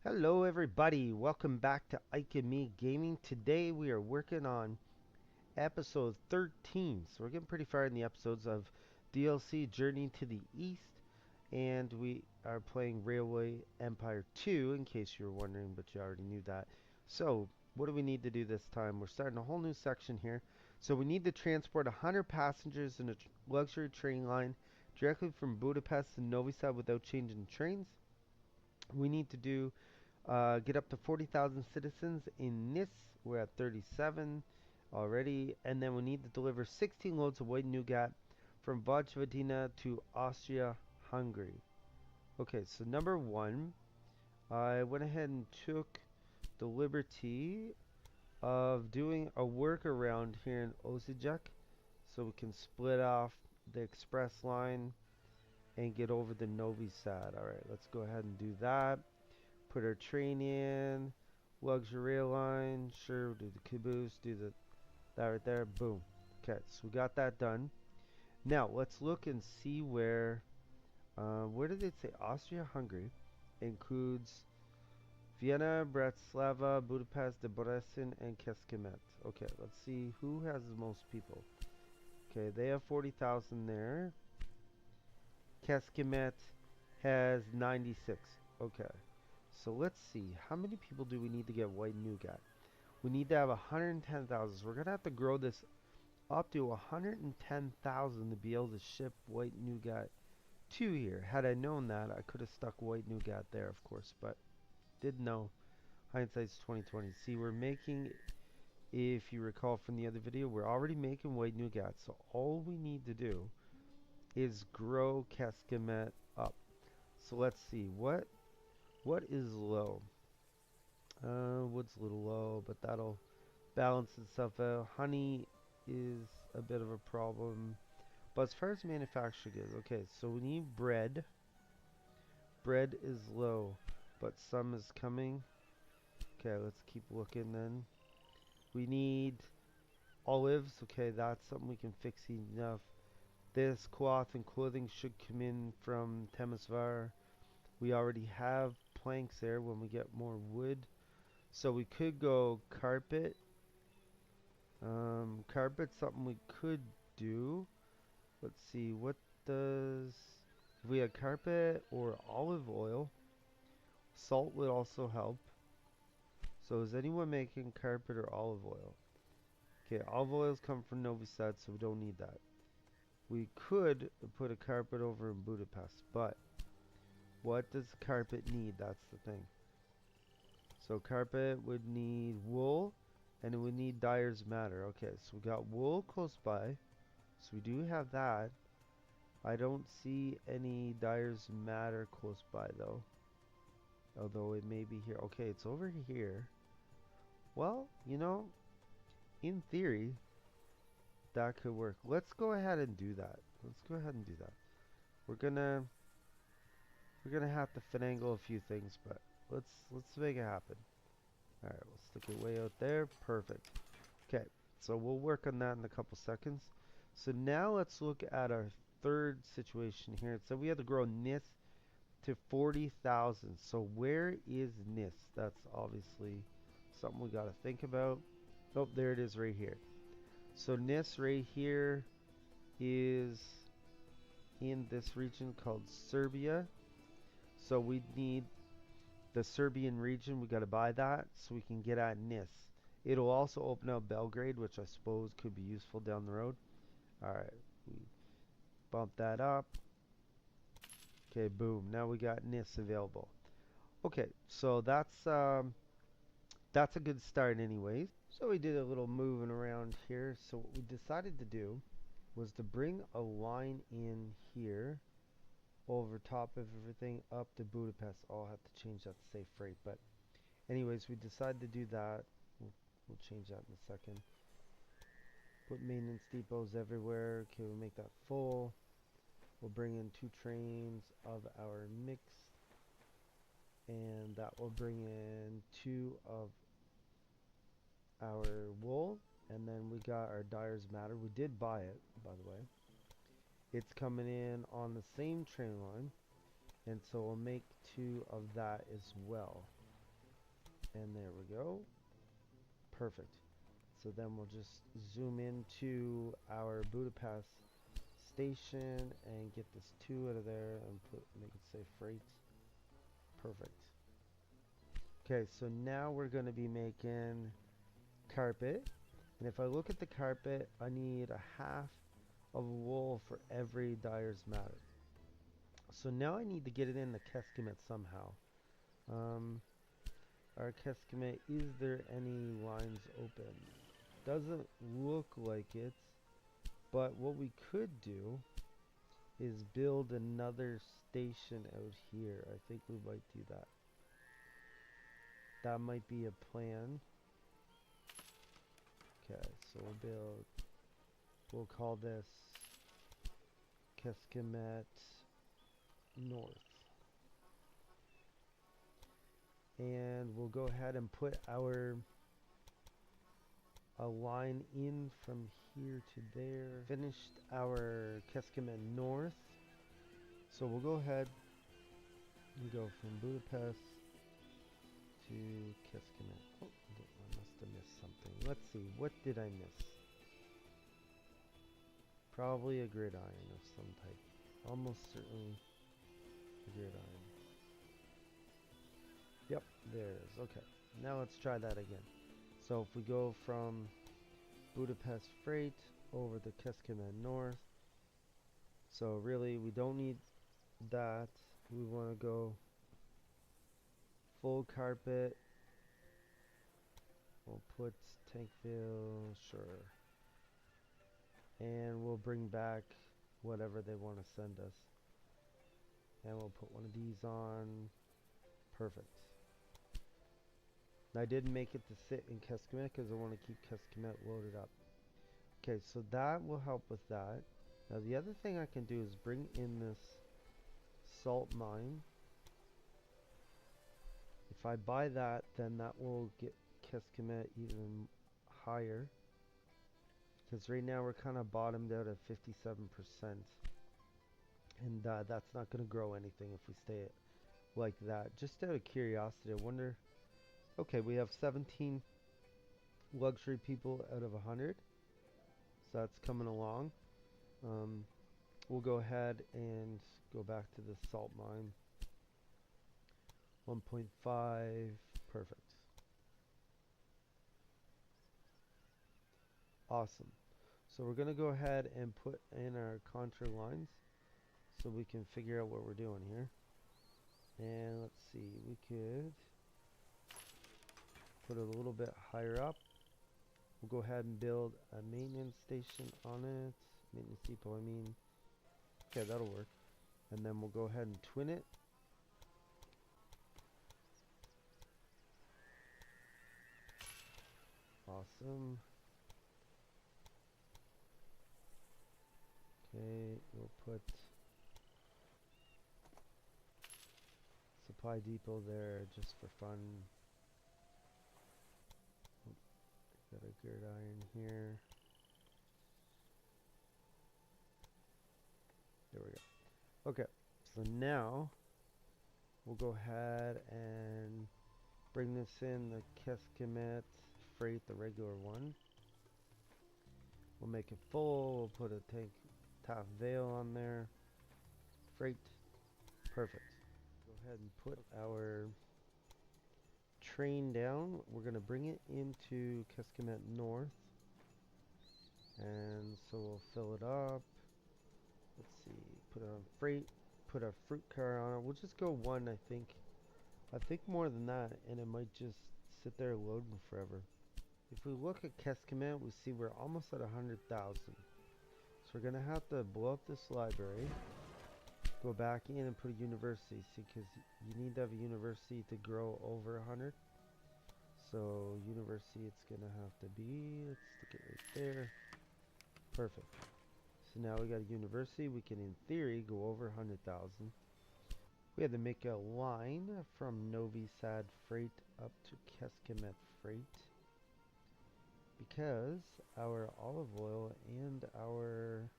Hello everybody, welcome back to Ike and Me Gaming. Today we are working on episode 13. So we're getting pretty far in the episodes of DLC Journey to the East. And we are playing Railway Empire 2 in case you were wondering, but you already knew that. So what do we need to do this time? We're starting a whole new section here. So we need to transport 100 passengers in a luxury train line directly from Budapest to Novi Sad without changing trains. We need to do get up to 40,000 citizens in Nis. We're at 37 already. And then we need to deliver 16 loads of white nougat from Vojvodina to Austria-Hungary. Okay, so number one, I went ahead and took the liberty of doing a workaround here in Osijek so we can split off the express line and get over the Novi Sad. Alright, let's go ahead and do that. Put our train in, luxury rail line, sure, do the caboose, do that right there, boom. Okay, so we got that done. Now let's look and see where did it say Austria-Hungary includes Vienna, Bratislava, Budapest, Debrecen, and Kecskemét. Okay, let's see who has the most people. Okay, they have 40,000 there. Kecskemét has 96. Okay. So let's see, how many people do we need to get white nougat? We need to have 110,000. So we're going to have to grow this up to 110,000 to be able to ship white nougat to here. Had I known that, I could have stuck white nougat there, of course, but didn't know. Hindsight's 2020. See, we're making, if you recall from the other video, we're already making white nougat. So all we need to do is grow Kecskemét up. So let's see, what is low? Wood's a little low, but that'll balance itself out. Honey is a bit of a problem. But as far as manufacturing goes, okay, so we need bread. Bread is low, but some is coming. Okay, let's keep looking then. We need olives. Okay, that's something we can fix enough. This cloth and clothing should come in from Temesvar. We already have planks there when we get more wood. So we could go carpet. Carpet's something we could do. Let's see, what does... If we had carpet or olive oil, salt would also help. So is anyone making carpet or olive oil? Okay, olive oils come from Novi Sad, so we don't need that. We could put a carpet over in Budapest, but what does carpet need? That's the thing. So carpet would need wool, and it would need dyer's matter. Okay, so we got wool close by. So we do have that. I don't see any dyer's matter close by though. Although it may be here. Okay, it's over here. Well, you know, in theory, that could work. Let's go ahead and do that. Let's go ahead and do that. We're gonna have to finagle a few things, but let's make it happen. Alright, we'll stick it way out there. Perfect. Okay, so we'll work on that in a couple seconds. So now let's look at our third situation here. So we had to grow Nis to 40,000. So where is Nis? That's obviously something we got to think about. Oh, there it is right here. So Nis right here is in this region called Serbia. So we need the Serbian region. We got to buy that so we can get at Nis. It'll also open up Belgrade, which I suppose could be useful down the road. Alright, we bump that up. Okay, boom. Now we got Nis available. Okay, so that's a good start anyways. So we did a little moving around here. So what we decided to do was to bring a line in here over top of everything up to Budapest. I'll have to change that to safe freight, but anyways, we decided to do that. We'll change that in a second. Put maintenance depots everywhere. Okay, we'll make that full. We'll bring in 2 trains of our mix, and that will bring in 2 of our wool, and then we got our dyer's matter. We did buy it, by the way. It's coming in on the same train line, and so we'll make 2 of that as well. And there we go. Perfect. So then we'll just zoom into our Budapest station and get this 2 out of there and make it say freight. Perfect. Okay, so now we're going to be making carpet. And if I look at the carpet, I need a half of wool for every dyer's mat. So now I need to get it in the Keskimet somehow. Our Keskimet, is there any lines open? Doesn't look like it, but what we could do is build another station out here. I think we might do that. That might be a plan. Okay, so we'll call this Keskimet North. And we'll go ahead and put a line in from here to there. Finished our Keskimet North. So we'll go ahead and go from Budapest to Keskimet. Oh, I must have missed something. Let's see, what did I miss? Probably a gridiron of some type. Almost certainly a gridiron. Yep, there it is. Okay, now let's try that again. So if we go from Budapest Freight over to Keskimet North. So really, we don't need that. We want to go full carpet. We'll put Tankville, sure. And we'll bring back whatever they want to send us. And we'll put one of these on. Perfect. I didn't make it to sit in Keskimet because I want to keep Keskimet loaded up. Okay, so that will help with that. Now the other thing I can do is bring in this salt mine. If I buy that, then that will get Keskimet even higher. Because right now we're kind of bottomed out at 57%. And that's not going to grow anything if we stay like that. Just out of curiosity, I wonder... Okay, we have 17 luxury people out of 100. So that's coming along. We'll go ahead and go back to the salt mine. 1.5, perfect. Awesome. So we're going to go ahead and put in our contour lines so we can figure out what we're doing here. And let's see, we could put it a little bit higher up. We'll go ahead and build a maintenance station on it. Maintenance depot, I mean. Okay, that'll work. And then we'll go ahead and twin it. Awesome. Okay, we'll put supply depot there just for fun. Got a gridiron here. There we go. Okay, so now we'll go ahead and bring this in the Keskimet freight, the regular one. We'll make it full. We'll put a top veil on there. Freight. Perfect. Go ahead and put our train down. We're going to bring it into Keskimet North. And so we'll fill it up. Let's see. Put it on freight. Put a fruit car on it. We'll just go one, I think. I think more than that, and it might just sit there loading forever. If we look at Keskimet, we see we're almost at 100,000. So we're going to have to blow up this library, go back in and put a university, see, because you need to have a university to grow over 100. So university, it's going to have to be, let's stick it right there. Perfect. So now we got a university. We can, in theory, go over 100,000. We had to make a line from Navi Sad freight up to Keskimet freight because our olive oil and our,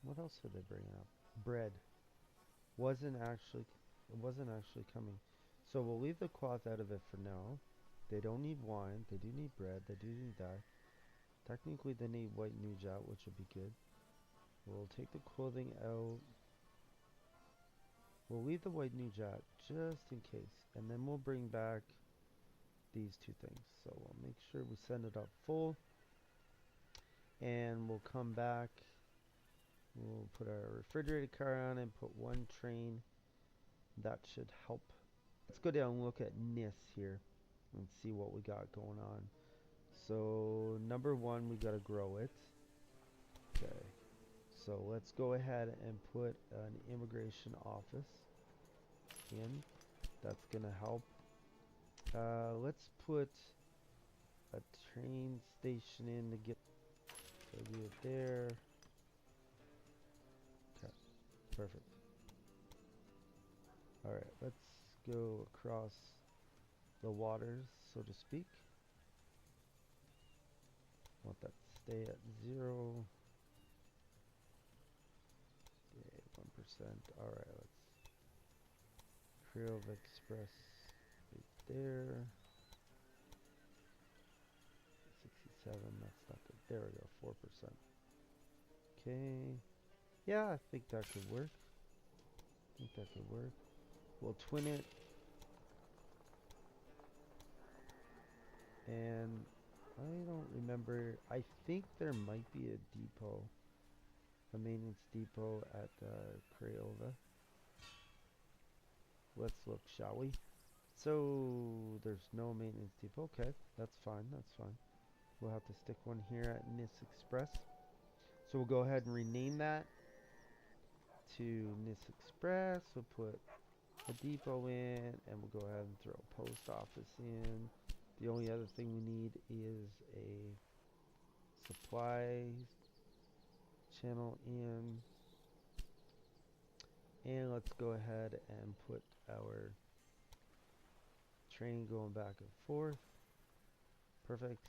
what else are they bringing up? Bread wasn't actually coming. So we'll leave the cloth out of it for now. They don't need wine. They do need bread. They do need that. Technically, they need white nougat, which would be good. We'll take the clothing out. We'll leave the white nougat just in case. And then we'll bring back these two things. So we'll make sure we send it up full. And we'll come back. We'll put our refrigerated car on and put one train. That should help. Let's go down and look at Nis here and see what we got going on. So number one, we gotta grow it. Okay. So let's go ahead and put an immigration office in. That's gonna help. Let's put a train station in to get. So do it there. Okay. Perfect. Alright, let's go across the waters, so to speak. Want that to stay at 0. Okay, 1%. Alright, let's Creole Express right there. 67, that's not good. There we go, 4%. Okay. Yeah, I think that could work. We'll twin it. And I don't remember. I think there might be a depot. A maintenance depot at Craiova. Let's look, shall we? So there's no maintenance depot. Okay, that's fine. We'll have to stick one here at Nis Express. So we'll go ahead and rename that to Nis Express. We'll put a depot in, and we'll go ahead and throw a post office in. The only other thing we need is a supply channel in. And let's go ahead and put our train going back and forth. Perfect.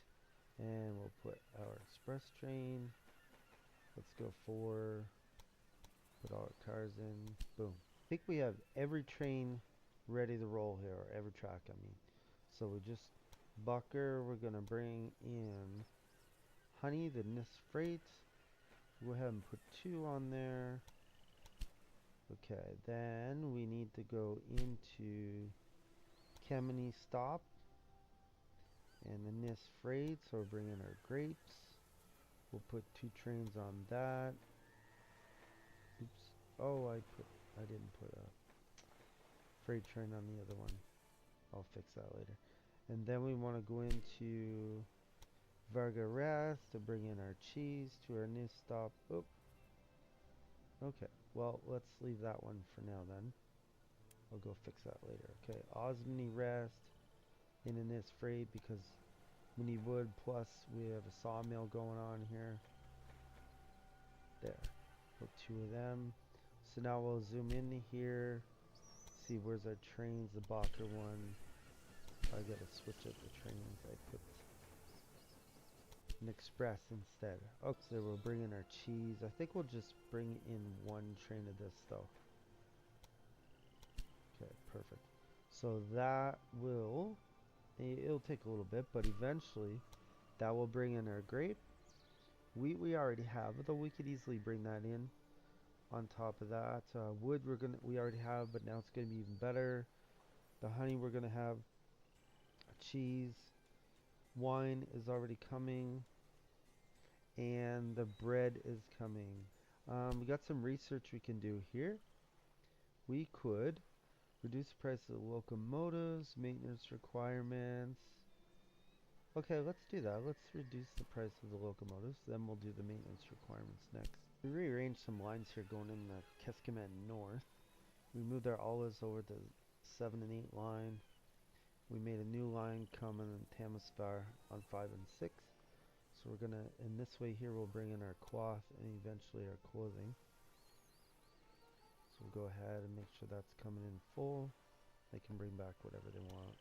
And we'll put our express train. Let's go put all our cars in. Boom. I think we have every train ready to roll here, or every track, I mean. So we just bucker, we're gonna bring in honey, the Nis freight. Go ahead and put 2 on there. Okay, then we need to go into Kemeny stop and the Nis freight, so we're bringing our grapes. We'll put 2 trains on that. Oops. Oh, I didn't put a freight train on the other one. I'll fix that later. And then we want to go into Vargaras to bring in our cheese to our Nis stop. Oop. Okay, well, let's leave that one for now then. I'll go fix that later. Okay, Osmany Rest in a Nis freight because we need wood, plus we have a sawmill going on here. There. Put 2 of them. So now we'll zoom in here. See where's our trains, the Bacher one. I gotta switch up the trains. I put an express instead. Oh, so we're bringing our cheese. I think we'll just bring in 1 train of this though. Okay, perfect. So that will, it'll take a little bit, but eventually that will bring in our grape. Wheat we already have, though we could easily bring that in. On top of that, wood we already have, but now it's gonna be even better. The honey we're gonna have. Cheese, wine is already coming, and the bread is coming. We got some research we can do here. We could reduce the price of the locomotives, maintenance requirements. Okay, let's do that. Let's reduce the price of the locomotives, then we'll do the maintenance requirements next. We rearranged some lines here going in the Keskimette North. We moved our olives over to 7 and 8 line. We made a new line coming in Tamasvar on 5 and 6. So we're gonna, in this way here, we'll bring in our cloth and eventually our clothing. So we'll go ahead and make sure that's coming in full. They can bring back whatever they want.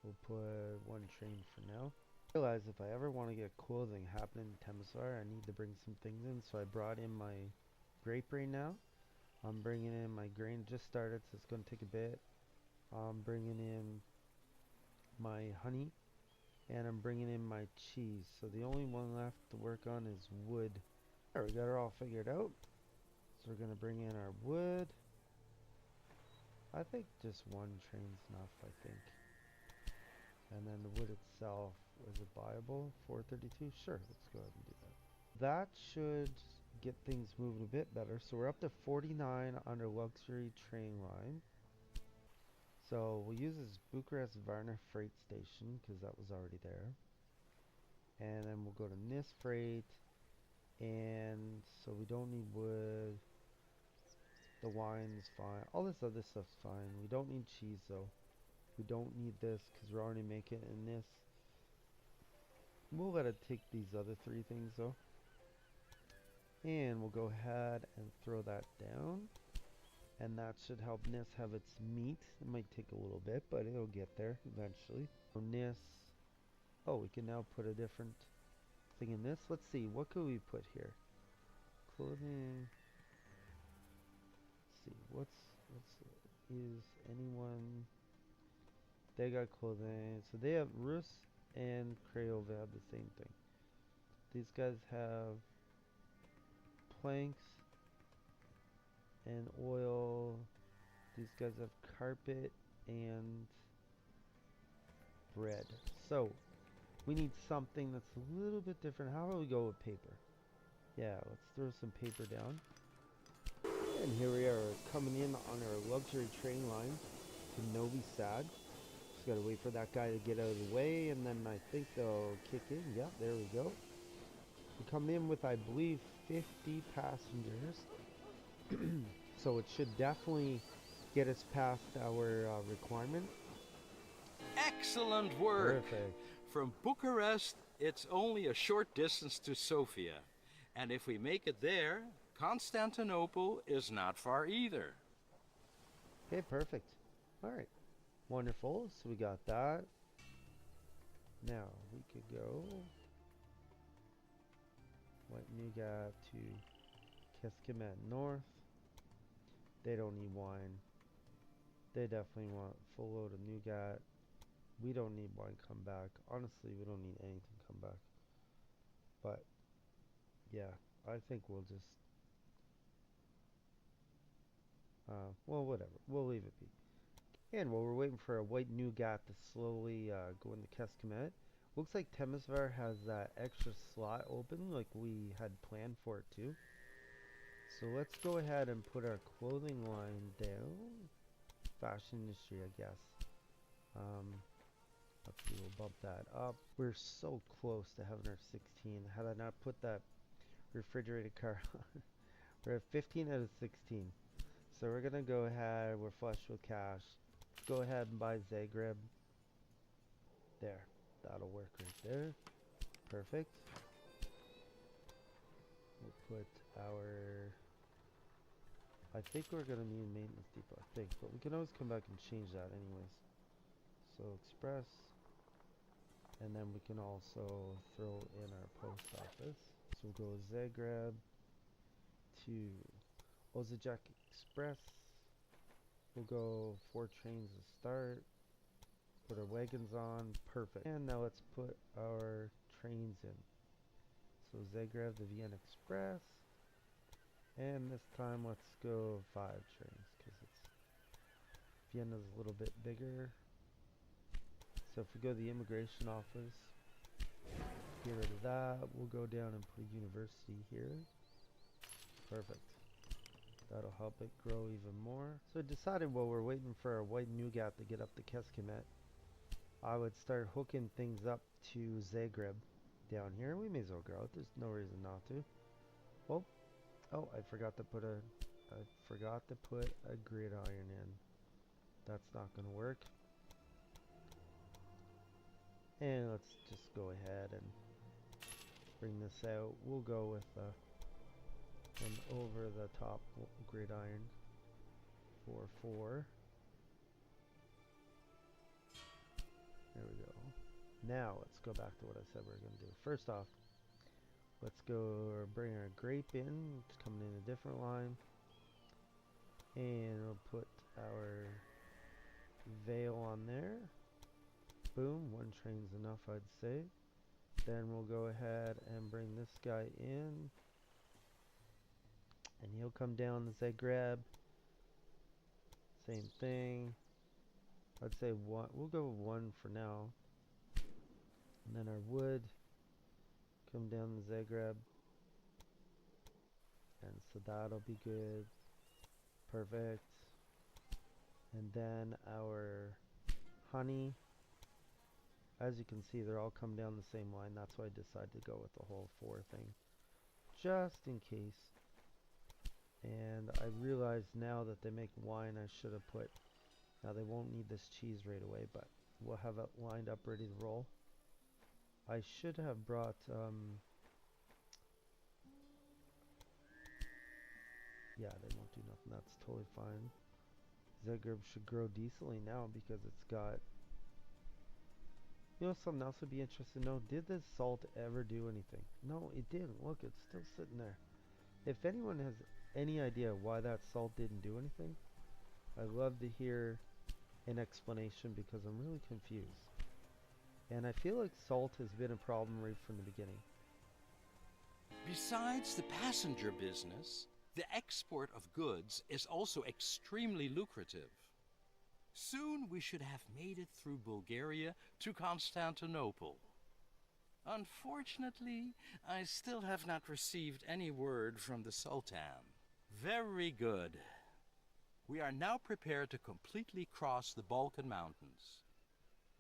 We'll put 1 train for now. I realized if I ever want to get clothing happening in Tamasvar, I need to bring some things in. So I brought in my grape right now. I'm bringing in my grain, just started, so it's going to take a bit. I'm bringing in my honey, and I'm bringing in my cheese. So the only one left to work on is wood. There, we got it all figured out. So we're gonna bring in our wood. I think just one train's enough, I think. And then the wood itself, is it viable? 432? Sure, let's go ahead and do that. That should get things moving a bit better. So we're up to 49 on our luxury train line. So we'll use this Bucharest Varna freight station because that was already there. And then we'll go to Nis freight. And so we don't need wood. The wine's fine. All this other stuff's fine. We don't need cheese though. We don't need this because we're already making it in this. We'll let it take these other three things though. And we'll go ahead and throw that down. And that should help Nis have its meat. It might take a little bit, but it'll get there eventually. So Nis. Oh, we can now put a different thing in this. Let's see, what could we put here? Clothing. Let's see, is anyone? They got clothing. So they have Rus and Craiova have the same thing. These guys have planks and oil. These guys have carpet and bread. So we need something that's a little bit different. How about we go with paper? Yeah, let's throw some paper down. And here we are coming in on our luxury train line to Novi Sad. Just gotta wait for that guy to get out of the way, and then I think they'll kick in. Yeah, there we go. We come in with, I believe, 50 passengers. So it should definitely get us past our requirement. Excellent work! Perfect. From Bucharest, it's only a short distance to Sofia. And if we make it there, Constantinople is not far either. Okay, perfect. Alright. Wonderful. So we got that. Now we could go White Nougat to Keskimet North. They don't need wine. They definitely want full load of nougat. We don't need wine come back. Honestly, we don't need anything come back. But yeah, I think we'll just well, whatever. We'll leave it be. And while we're waiting for a white nougat to slowly go into Keskimet, looks like Temesvar has that extra slot open like we had planned for it too. So let's go ahead and put our clothing line down. Fashion industry, I guess. Let's see, we'll bump that up. We're so close to having our 16. Had I not put that refrigerated car on, we're at 15 out of 16. So we're gonna go ahead, we're flush with cash. Go ahead and buy Zagreb. There, that'll work right there. Perfect. We'll put our, I think we're gonna need a maintenance depot, I think, but we can always come back and change that anyways. So Express, and then we can also throw in our post office. So we'll go Zagreb to Ozajak Express. We'll go 4 trains to start. Put our wagons on. Perfect. And now let's put our trains in. So Zagreb to Vienna Express. And this time let's go 5 trains because Vienna's a little bit bigger. So if we go to the immigration office, get rid of that. We'll go down and put a university here. Perfect. That'll help it grow even more. So I decided while we're waiting for our white nougat to get up to Keskimet, I would start hooking things up to Zagreb down here. We may as well grow it. There's no reason not to. Well, oh, I forgot to put a gridiron in. That's not going to work. And let's just go ahead and bring this out. We'll go with an over the top gridiron for 4. There we go. Now let's go back to what I said we were going to do. First off, let's go bring our grape in. It's coming in a different line. And we'll put our veil on there. Boom, one train's enough, I'd say. Then we'll go ahead and bring this guy in. And he'll come down to Zagreb. Same thing. I'd say one. We'll go with one for now. And then our wood. Come down to Zagreb. And so that'll be good. Perfect. And then our honey. As you can see, they're all come down the same line. That's why I decided to go with the whole 4 thing. Just in case. And I realize now that they make wine, I should have put... Now they won't need this cheese right away, but we'll have it lined up ready to roll. I should have brought... yeah, they won't do nothing. That's totally fine. Zagreb should grow decently now because it's got... You know, something else would be interesting to know. Did this salt ever do anything? No, it didn't. Look, it's still sitting there. If anyone has any idea why that salt didn't do anything, I'd love to hear an explanation because I'm really confused. And I feel like salt has been a problem right from the beginning. Besides the passenger business, the export of goods is also extremely lucrative. Soon we should have made it through Bulgaria to Constantinople. Unfortunately, I still have not received any word from the Sultan. Very good. We are now prepared to completely cross the Balkan mountains.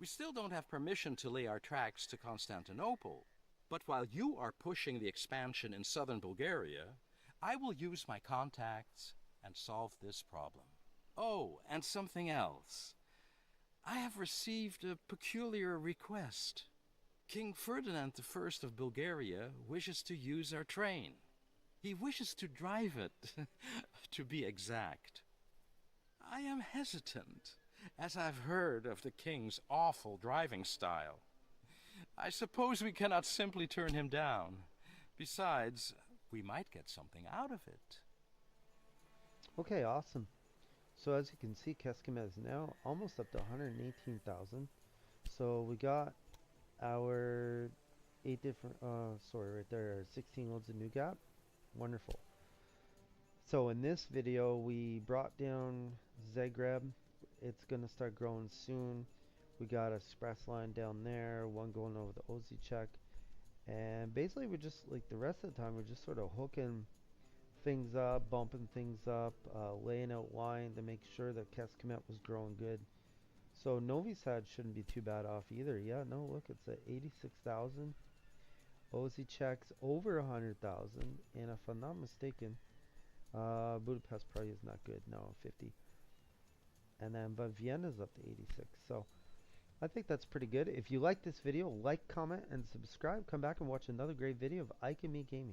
We still don't have permission to lay our tracks to Constantinople, but while you are pushing the expansion in southern Bulgaria, I will use my contacts and solve this problem. Oh, and something else. I have received a peculiar request. King Ferdinand I of Bulgaria wishes to use our train. He wishes to drive it, to be exact. I am hesitant, as I've heard of the king's awful driving style. I suppose we cannot simply turn him down. Besides, we might get something out of it. Okay, awesome. So as you can see, Keskime is now almost up to 118,000. So we got our 8 different, right there, 16 loads of nougat. Wonderful. So in this video, we brought down Zagreb. It's going to start growing soon. We got a express line down there, one going over the Ozi check. And basically we're just, like the rest of the time, we're just sort of hooking things up, bumping things up, laying out line to make sure that Keskime was growing good. So Navi Sad shouldn't be too bad off either. Yeah, no, look, it's at 86,000. Ozi checks over 100,000, and if I'm not mistaken, Budapest probably is not good. No, 50. And then, but Vienna's up to 86. So I think that's pretty good. If you like this video, like, comment, and subscribe. Come back and watch another great video of Ike and Me Gaming.